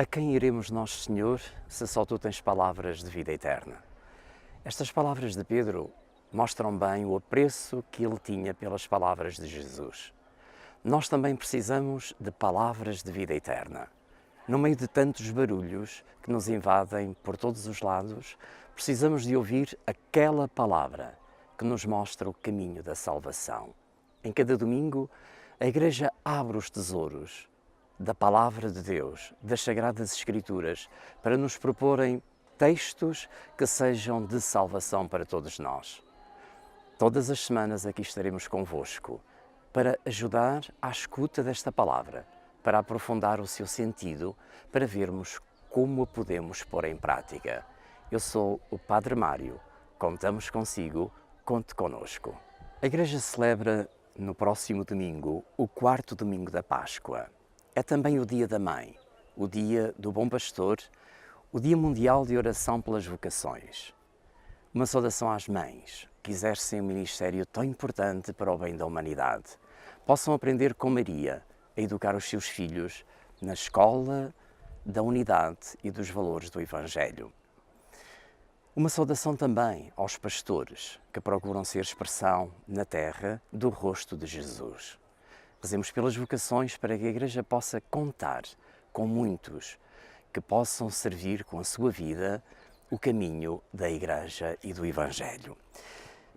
A quem iremos nós, Senhor, se só Tu tens palavras de vida eterna? Estas palavras de Pedro mostram bem o apreço que ele tinha pelas palavras de Jesus. Nós também precisamos de palavras de vida eterna. No meio de tantos barulhos que nos invadem por todos os lados, precisamos de ouvir aquela palavra que nos mostra o caminho da salvação. Em cada domingo, a Igreja abre os tesouros da Palavra de Deus, das Sagradas Escrituras, para nos proporem textos que sejam de salvação para todos nós. Todas as semanas aqui estaremos convosco para ajudar à escuta desta palavra, para aprofundar o seu sentido, para vermos como a podemos pôr em prática. Eu sou o Padre Mário, contamos consigo, conte conosco. A Igreja celebra no próximo domingo o quarto domingo da Páscoa. É também o Dia da Mãe, o Dia do Bom Pastor, o Dia Mundial de Oração pelas Vocações. Uma saudação às mães que exercem um ministério tão importante para o bem da humanidade. Possam aprender com Maria a educar os seus filhos na escola da unidade e dos valores do Evangelho. Uma saudação também aos pastores que procuram ser expressão na terra do rosto de Jesus. Rezemos pelas vocações para que a Igreja possa contar com muitos que possam servir com a sua vida o caminho da Igreja e do Evangelho.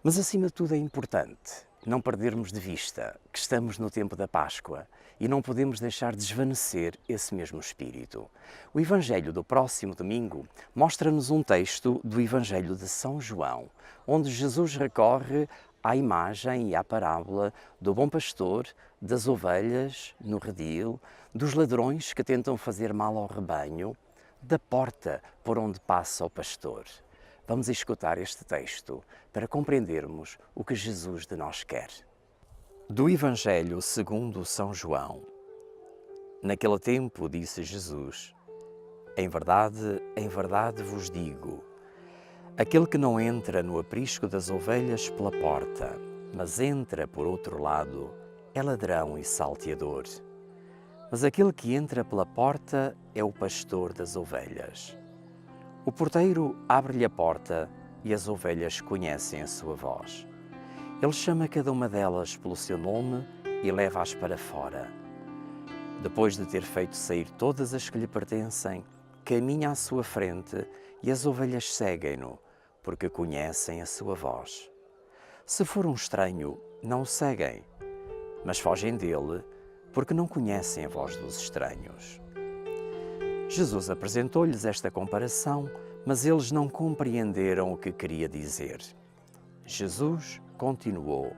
Mas, acima de tudo, é importante não perdermos de vista que estamos no tempo da Páscoa e não podemos deixar desvanecer esse mesmo espírito. O Evangelho do próximo domingo mostra-nos um texto do Evangelho de São João, onde Jesus recorre à imagem e à parábola do bom pastor, das ovelhas no redil, dos ladrões que tentam fazer mal ao rebanho, da porta por onde passa o pastor. Vamos escutar este texto para compreendermos o que Jesus de nós quer. Do Evangelho segundo São João. Naquele tempo disse Jesus: em verdade vos digo, aquele que não entra no aprisco das ovelhas pela porta, mas entra por outro lado, é ladrão e salteador. Mas aquele que entra pela porta é o pastor das ovelhas. O porteiro abre-lhe a porta e as ovelhas conhecem a sua voz. Ele chama cada uma delas pelo seu nome e leva-as para fora. Depois de ter feito sair todas as que lhe pertencem, caminha à sua frente e as ovelhas seguem-no, porque conhecem a sua voz. Se for um estranho, não o seguem, mas fogem dele, porque não conhecem a voz dos estranhos. Jesus apresentou-lhes esta comparação, mas eles não compreenderam o que queria dizer. Jesus continuou: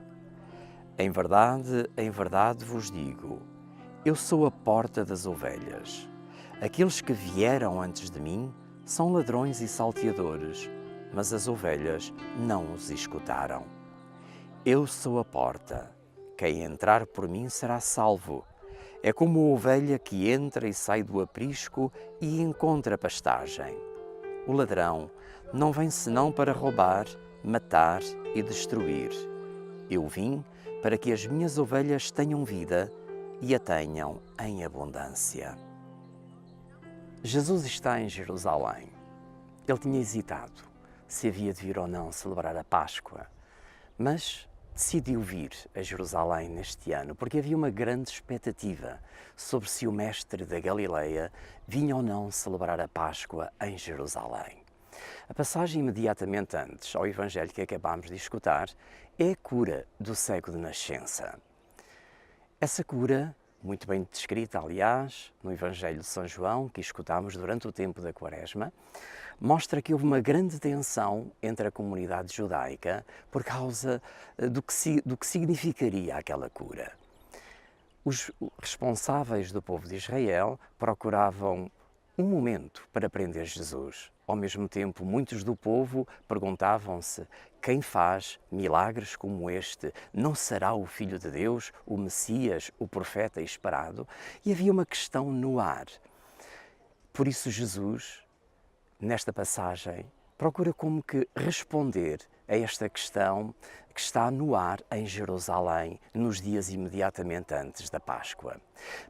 em verdade vos digo, eu sou a porta das ovelhas. Aqueles que vieram antes de mim são ladrões e salteadores, mas as ovelhas não os escutaram. Eu sou a porta. Quem entrar por mim será salvo. É como a ovelha que entra e sai do aprisco e encontra pastagem. O ladrão não vem senão para roubar, matar e destruir. Eu vim para que as minhas ovelhas tenham vida e a tenham em abundância. Jesus está em Jerusalém. Ele tinha hesitado se havia de vir ou não celebrar a Páscoa, mas decidiu vir a Jerusalém neste ano porque havia uma grande expectativa sobre se o Mestre da Galileia vinha ou não celebrar a Páscoa em Jerusalém. A passagem imediatamente antes ao Evangelho que acabámos de escutar é a cura do cego de nascença. Essa cura, muito bem descrita, aliás, no Evangelho de São João, que escutámos durante o tempo da Quaresma, mostra que houve uma grande tensão entre a comunidade judaica por causa do que significaria aquela cura. Os responsáveis do povo de Israel procuravam um momento para prender Jesus. Ao mesmo tempo, muitos do povo perguntavam-se: quem faz milagres como este não será o Filho de Deus, o Messias, o profeta esperado? E havia uma questão no ar. Por isso Jesus, nesta passagem, procura como que responder a esta questão que está no ar em Jerusalém nos dias imediatamente antes da Páscoa.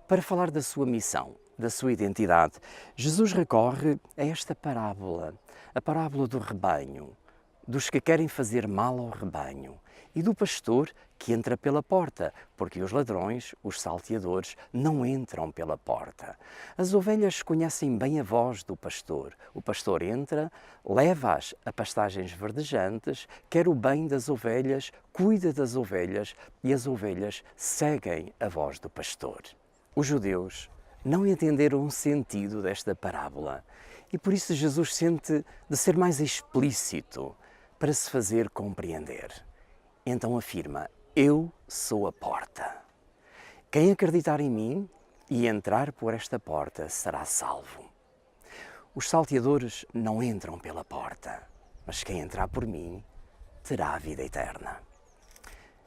Para falar da sua missão, da sua identidade, Jesus recorre a esta parábola, a parábola do rebanho, dos que querem fazer mal ao rebanho e do pastor que entra pela porta, porque os ladrões, os salteadores, não entram pela porta. As ovelhas conhecem bem a voz do pastor. O pastor entra, leva-as a pastagens verdejantes, quer o bem das ovelhas, cuida das ovelhas e as ovelhas seguem a voz do pastor. Os judeus não entenderam o sentido desta parábola e por isso Jesus sente de ser mais explícito para se fazer compreender. Então afirma: eu sou a porta. Quem acreditar em mim e entrar por esta porta será salvo. Os salteadores não entram pela porta, mas quem entrar por mim terá a vida eterna.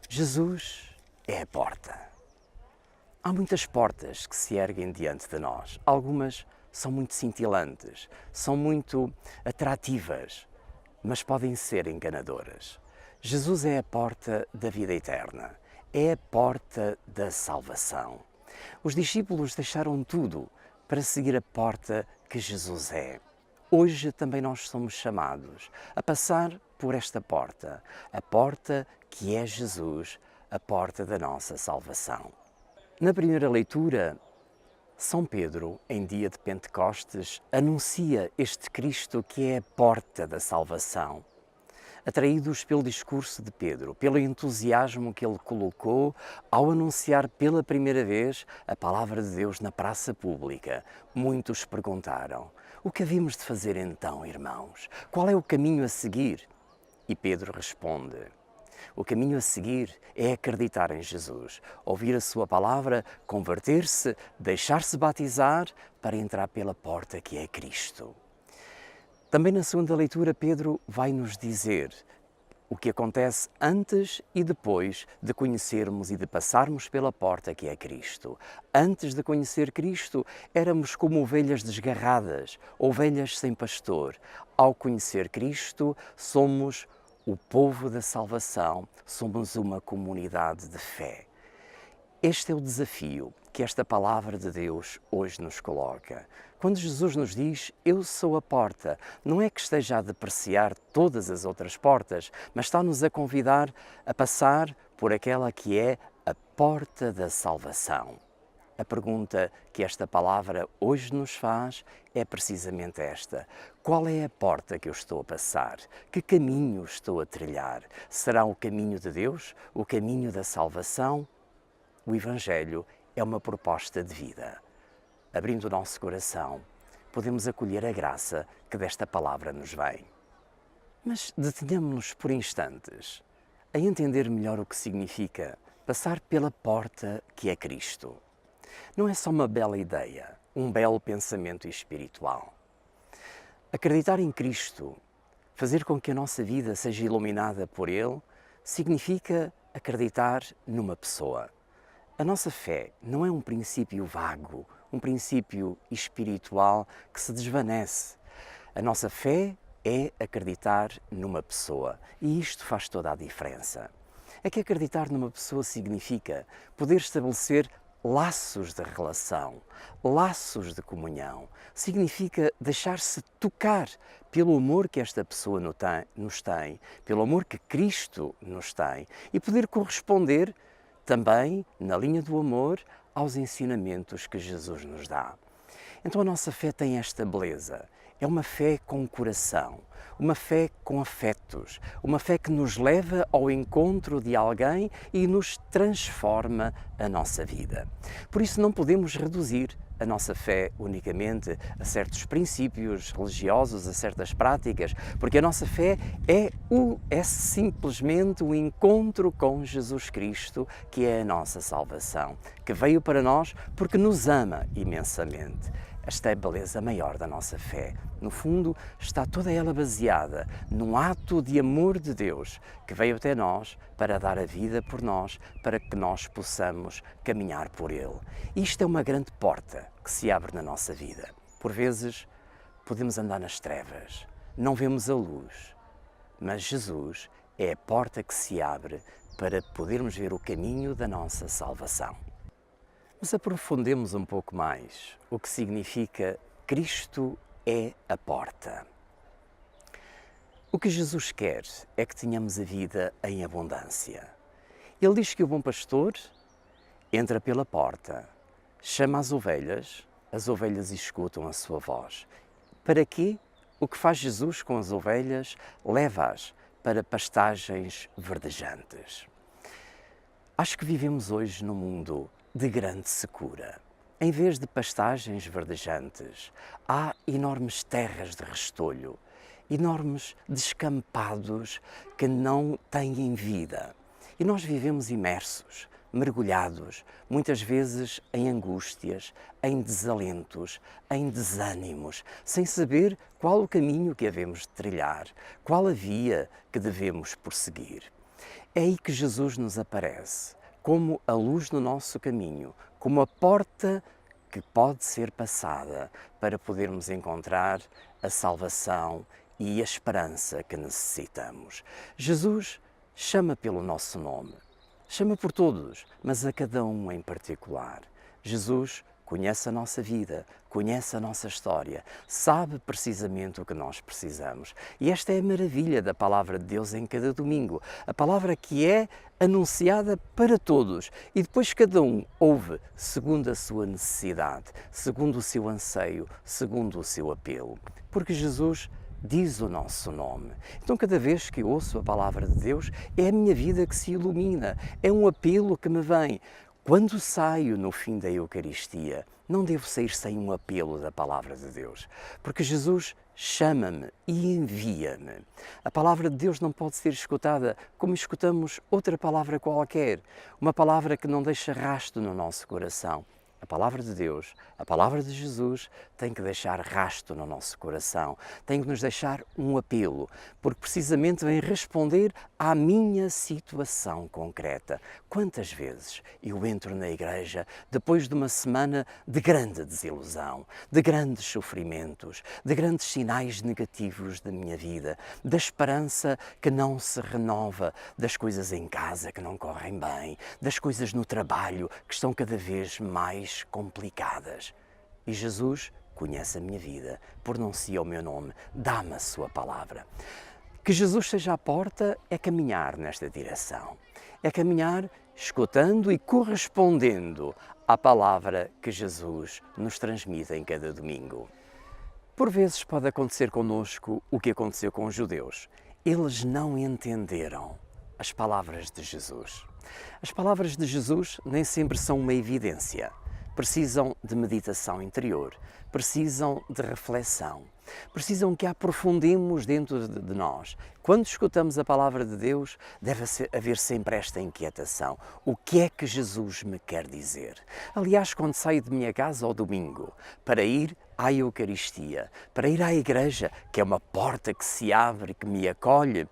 Jesus é a porta. Há muitas portas que se erguem diante de nós. Algumas são muito cintilantes, são muito atrativas, mas podem ser enganadoras. Jesus é a porta da vida eterna, é a porta da salvação. Os discípulos deixaram tudo para seguir a porta que Jesus é. Hoje também nós somos chamados a passar por esta porta, a porta que é Jesus, a porta da nossa salvação. Na primeira leitura, São Pedro, em dia de Pentecostes, anuncia este Cristo que é a porta da salvação. Atraídos pelo discurso de Pedro, pelo entusiasmo que ele colocou ao anunciar pela primeira vez a palavra de Deus na praça pública, muitos perguntaram: o que havemos de fazer então, irmãos? Qual é o caminho a seguir? E Pedro responde: o caminho a seguir é acreditar em Jesus, ouvir a sua palavra, converter-se, deixar-se batizar para entrar pela porta que é Cristo. Também na segunda leitura, Pedro vai nos dizer o que acontece antes e depois de conhecermos e de passarmos pela porta que é Cristo. Antes de conhecer Cristo, éramos como ovelhas desgarradas, ovelhas sem pastor. Ao conhecer Cristo, somos o povo da salvação, somos uma comunidade de fé. Este é o desafio que esta palavra de Deus hoje nos coloca. Quando Jesus nos diz: eu sou a porta, não é que esteja a depreciar todas as outras portas, mas está-nos a convidar a passar por aquela que é a porta da salvação. A pergunta que esta palavra hoje nos faz é precisamente esta: qual é a porta que eu estou a passar? Que caminho estou a trilhar? Será o caminho de Deus? O caminho da salvação? O Evangelho é uma proposta de vida. Abrindo o nosso coração, podemos acolher a graça que desta palavra nos vem. Mas detenhamos-nos por instantes a entender melhor o que significa passar pela porta que é Cristo. Não é só uma bela ideia, um belo pensamento espiritual. Acreditar em Cristo, fazer com que a nossa vida seja iluminada por Ele, significa acreditar numa pessoa. A nossa fé não é um princípio vago, um princípio espiritual que se desvanece. A nossa fé é acreditar numa pessoa e isto faz toda a diferença. É que acreditar numa pessoa significa poder estabelecer laços de relação, laços de comunhão. Significa deixar-se tocar pelo amor que esta pessoa nos tem, pelo amor que Cristo nos tem e poder corresponder também, na linha do amor, aos ensinamentos que Jesus nos dá. Então a nossa fé tem esta beleza. É uma fé com coração, uma fé com afetos, uma fé que nos leva ao encontro de alguém e nos transforma a nossa vida. Por isso não podemos reduzir a nossa fé unicamente a certos princípios religiosos, a certas práticas, porque a nossa fé é simplesmente o encontro com Jesus Cristo, que é a nossa salvação, que veio para nós porque nos ama imensamente. Esta é a beleza maior da nossa fé. No fundo, está toda ela baseada num ato de amor de Deus que veio até nós para dar a vida por nós, para que nós possamos caminhar por Ele. Isto é uma grande porta que se abre na nossa vida. Por vezes, podemos andar nas trevas, não vemos a luz, mas Jesus é a porta que se abre para podermos ver o caminho da nossa salvação. Mas aprofundemos um pouco mais o que significa Cristo é a porta. O que Jesus quer é que tenhamos a vida em abundância. Ele diz que o bom pastor entra pela porta, chama as ovelhas escutam a sua voz. Para quê? O que faz Jesus com as ovelhas? Leva-as para pastagens verdejantes. Acho que vivemos hoje num mundo de grande secura. Em vez de pastagens verdejantes, há enormes terras de restolho, enormes descampados que não têm vida. E nós vivemos imersos, mergulhados, muitas vezes em angústias, em desalentos, em desânimos, sem saber qual o caminho que havemos de trilhar, qual a via que devemos prosseguir. É aí que Jesus nos aparece, como a luz no nosso caminho, como a porta que pode ser passada para podermos encontrar a salvação e a esperança que necessitamos. Jesus chama pelo nosso nome, chama por todos, mas a cada um em particular. Jesus conhece a nossa vida, conhece a nossa história, sabe precisamente o que nós precisamos. E esta é a maravilha da Palavra de Deus em cada domingo. A Palavra que é anunciada para todos e depois cada um ouve segundo a sua necessidade, segundo o seu anseio, segundo o seu apelo. Porque Jesus diz o nosso nome. Então, cada vez que ouço a Palavra de Deus, é a minha vida que se ilumina, é um apelo que me vem. Quando saio no fim da Eucaristia, não devo sair sem um apelo da Palavra de Deus, porque Jesus chama-me e envia-me. A Palavra de Deus não pode ser escutada como escutamos outra palavra qualquer, uma palavra que não deixa rastro no nosso coração. A Palavra de Deus, a Palavra de Jesus tem que deixar rastro no nosso coração, tem que nos deixar um apelo, porque precisamente vem responder à minha situação concreta. Quantas vezes eu entro na igreja depois de uma semana de grande desilusão, de grandes sofrimentos, de grandes sinais negativos da minha vida, da esperança que não se renova, das coisas em casa que não correm bem, das coisas no trabalho que estão cada vez mais complicadas. E Jesus conhece a minha vida, pronuncia o meu nome, dá-me a sua palavra. Que Jesus seja a porta é caminhar nesta direção. É caminhar escutando e correspondendo à palavra que Jesus nos transmite em cada domingo. Por vezes pode acontecer connosco o que aconteceu com os judeus. Eles não entenderam as palavras de Jesus. As palavras de Jesus nem sempre são uma evidência. Precisam de meditação interior, precisam de reflexão, precisam que a aprofundemos dentro de nós. Quando escutamos a Palavra de Deus, deve haver sempre esta inquietação. O que é que Jesus me quer dizer? Aliás, quando saio de minha casa ao domingo para ir à Eucaristia, para ir à igreja, que é uma porta que se abre, que me acolhe,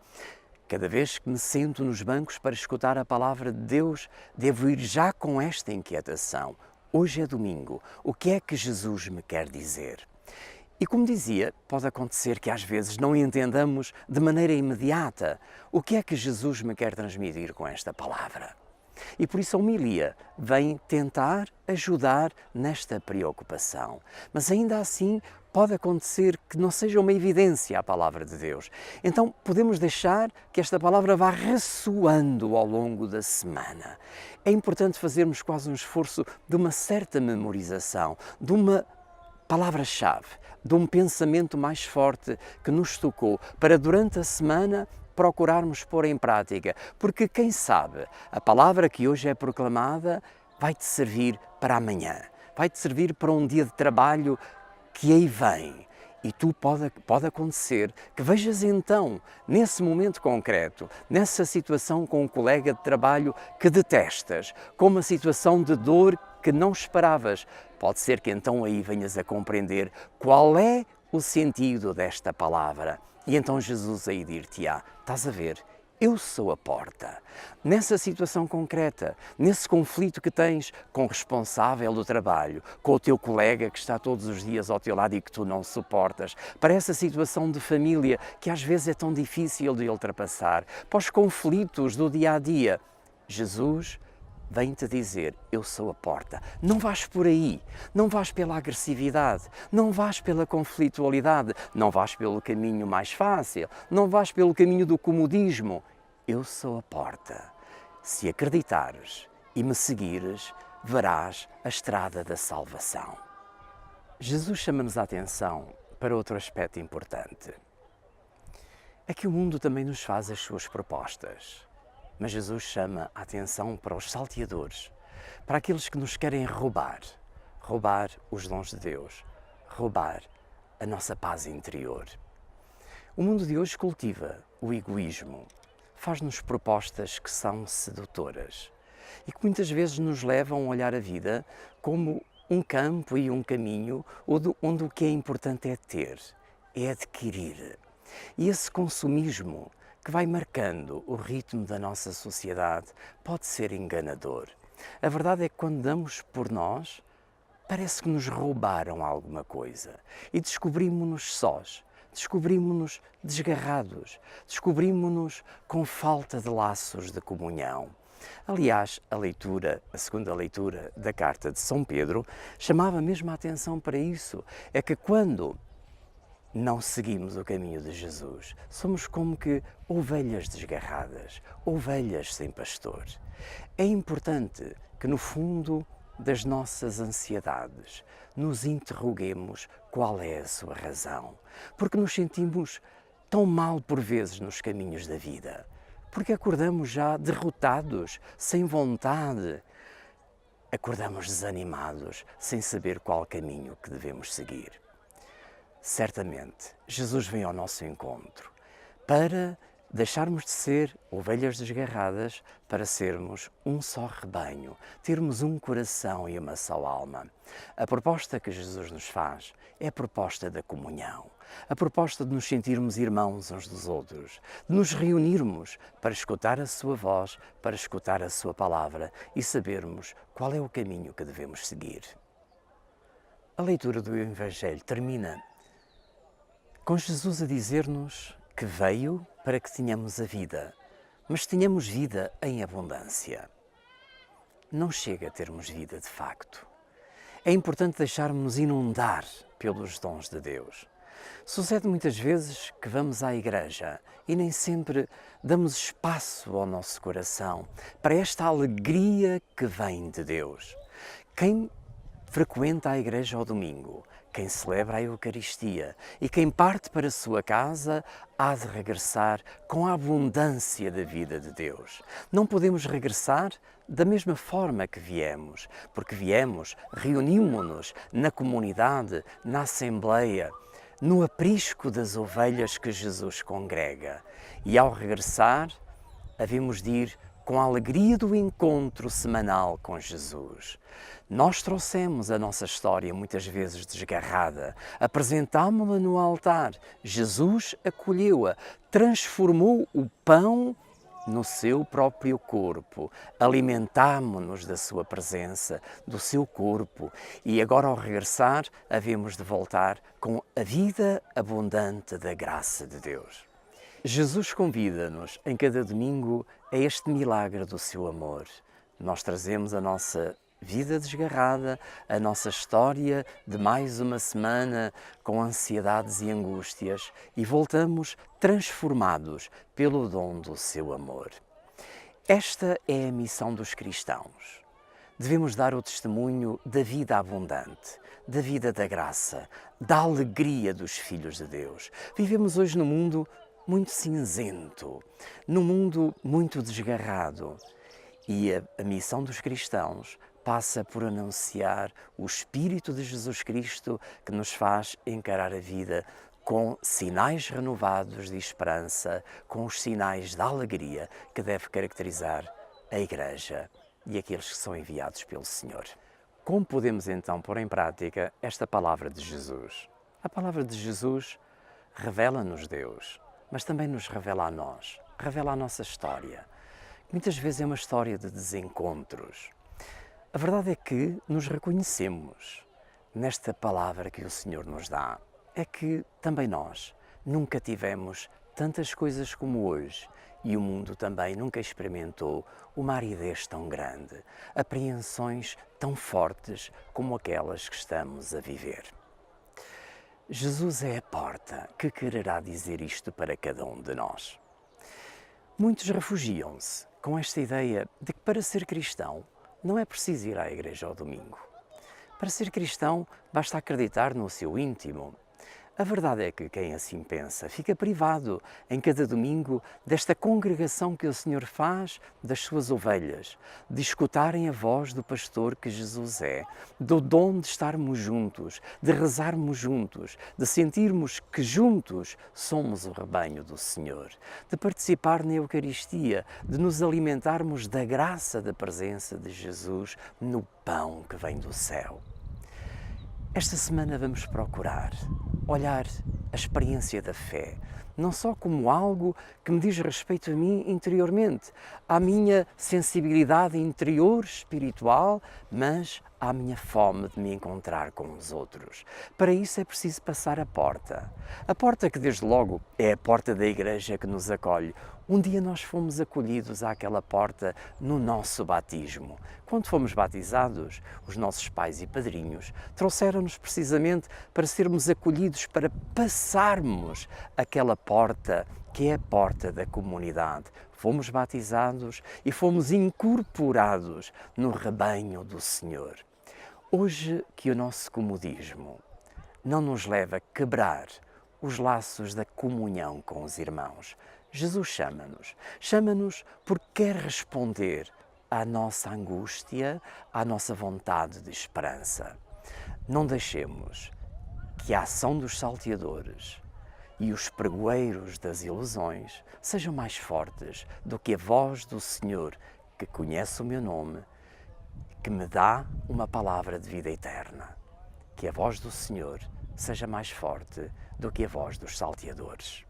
cada vez que me sento nos bancos para escutar a Palavra de Deus, devo ir já com esta inquietação. Hoje é domingo, o que é que Jesus me quer dizer? E como dizia, pode acontecer que às vezes não entendamos de maneira imediata o que é que Jesus me quer transmitir com esta palavra. E por isso a homilia vem tentar ajudar nesta preocupação. Mas ainda assim pode acontecer que não seja uma evidência a palavra de Deus. Então podemos deixar que esta palavra vá ressoando ao longo da semana. É importante fazermos quase um esforço de uma certa memorização, de uma palavra-chave, de um pensamento mais forte que nos tocou, para durante a semana procurarmos pôr em prática, porque quem sabe a palavra que hoje é proclamada vai-te servir para amanhã, vai-te servir para um dia de trabalho que aí vem. E tu pode acontecer que vejas então, nesse momento concreto, nessa situação com um colega de trabalho que detestas, com uma situação de dor que não esperavas, pode ser que então aí venhas a compreender qual é o sentido desta palavra. E então Jesus aí dir-te-á, estás a ver, eu sou a porta. Nessa situação concreta, nesse conflito que tens com o responsável do trabalho, com o teu colega que está todos os dias ao teu lado e que tu não suportas, para essa situação de família que às vezes é tão difícil de ultrapassar, para os conflitos do dia a dia, Jesus vem-te dizer: eu sou a porta. Não vais por aí, não vais pela agressividade, não vais pela conflitualidade, não vais pelo caminho mais fácil, não vais pelo caminho do comodismo. Eu sou a porta. Se acreditares e me seguires, verás a estrada da salvação. Jesus chama-nos a atenção para outro aspecto importante. É que o mundo também nos faz as suas propostas. Mas Jesus chama a atenção para os salteadores, para aqueles que nos querem roubar os dons de Deus, roubar a nossa paz interior. O mundo de hoje cultiva o egoísmo, faz-nos propostas que são sedutoras e que muitas vezes nos levam a olhar a vida como um campo e um caminho onde o que é importante é ter, é adquirir. E esse consumismo que vai marcando o ritmo da nossa sociedade pode ser enganador. A verdade é que quando damos por nós, parece que nos roubaram alguma coisa e descobrimos-nos sós, descobrimos-nos desgarrados, descobrimos-nos com falta de laços de comunhão. Aliás, a segunda leitura da carta de São Pedro, chamava mesmo a atenção para isso. É que quando não seguimos o caminho de Jesus, somos como que ovelhas desgarradas, ovelhas sem pastor. É importante que no fundo das nossas ansiedades nos interroguemos qual é a sua razão, porque nos sentimos tão mal por vezes nos caminhos da vida, porque acordamos já derrotados, sem vontade, acordamos desanimados, sem saber qual caminho que devemos seguir. Certamente, Jesus vem ao nosso encontro para deixarmos de ser ovelhas desgarradas para sermos um só rebanho, termos um coração e uma só alma. A proposta que Jesus nos faz é a proposta da comunhão, a proposta de nos sentirmos irmãos uns dos outros, de nos reunirmos para escutar a sua voz, para escutar a sua palavra e sabermos qual é o caminho que devemos seguir. A leitura do Evangelho termina com Jesus a dizer-nos que veio para que tenhamos a vida, mas tenhamos vida em abundância. Não chega a termos vida de facto. É importante deixarmos-nos inundar pelos dons de Deus. Sucede muitas vezes que vamos à igreja e nem sempre damos espaço ao nosso coração para esta alegria que vem de Deus. Quem frequenta a igreja ao domingo, quem celebra a Eucaristia e quem parte para a sua casa há de regressar com a abundância da vida de Deus. Não podemos regressar da mesma forma que viemos, porque viemos, reunimos-nos na comunidade, na Assembleia, no aprisco das ovelhas que Jesus congrega. E ao regressar, havemos de ir com a alegria do encontro semanal com Jesus. Nós trouxemos a nossa história muitas vezes desgarrada, apresentámo-la no altar, Jesus acolheu-a, transformou o pão no seu próprio corpo, alimentámo-nos da sua presença, do seu corpo e agora ao regressar havemos de voltar com a vida abundante da graça de Deus. Jesus convida-nos em cada domingo a este milagre do seu amor. Nós trazemos a nossa vida desgarrada, a nossa história de mais uma semana com ansiedades e angústias e voltamos transformados pelo dom do seu amor. Esta é a missão dos cristãos. Devemos dar o testemunho da vida abundante, da vida da graça, da alegria dos filhos de Deus. Vivemos hoje num mundo muito cinzento, num mundo muito desgarrado. E a missão dos cristãos passa por anunciar o Espírito de Jesus Cristo que nos faz encarar a vida com sinais renovados de esperança, com os sinais da alegria que deve caracterizar a Igreja e aqueles que são enviados pelo Senhor. Como podemos então pôr em prática esta palavra de Jesus? A palavra de Jesus revela-nos Deus, mas também nos revela a nós, revela a nossa história. Muitas vezes é uma história de desencontros. A verdade é que nos reconhecemos nesta palavra que o Senhor nos dá. É que também nós nunca tivemos tantas coisas como hoje E o mundo também nunca experimentou uma aridez tão grande, apreensões tão fortes como aquelas que estamos a viver. Jesus é a porta que quererá dizer isto para cada um de nós. Muitos refugiam-se com esta ideia de que para ser cristão não é preciso ir à igreja ao domingo. Para ser cristão basta acreditar no seu íntimo. A verdade é que quem assim pensa fica privado em cada domingo desta congregação que o Senhor faz das suas ovelhas, de escutarem a voz do pastor que Jesus é, do dom de estarmos juntos, de rezarmos juntos, de sentirmos que juntos somos o rebanho do Senhor, de participar na Eucaristia, de nos alimentarmos da graça da presença de Jesus no pão que vem do céu. Esta semana vamos procurar olhar a experiência da fé, não só como algo que me diz respeito a mim interiormente, à minha sensibilidade interior espiritual, mas à minha fome de me encontrar com os outros. Para isso é preciso passar a porta. A porta que, desde logo, é a porta da igreja que nos acolhe. Um dia nós fomos acolhidos àquela porta no nosso batismo. Quando fomos batizados, os nossos pais e padrinhos trouxeram-nos precisamente para sermos acolhidos, para passarmos aquela porta que é a porta da comunidade. Fomos batizados e fomos incorporados no rebanho do Senhor. Hoje que o nosso comodismo não nos leva a quebrar os laços da comunhão com os irmãos, Jesus chama-nos porque quer responder à nossa angústia, à nossa vontade de esperança. Não deixemos que a ação dos salteadores e os pregoeiros das ilusões sejam mais fortes do que a voz do Senhor, que conhece o meu nome, que me dá uma palavra de vida eterna. Que a voz do Senhor seja mais forte do que a voz dos salteadores.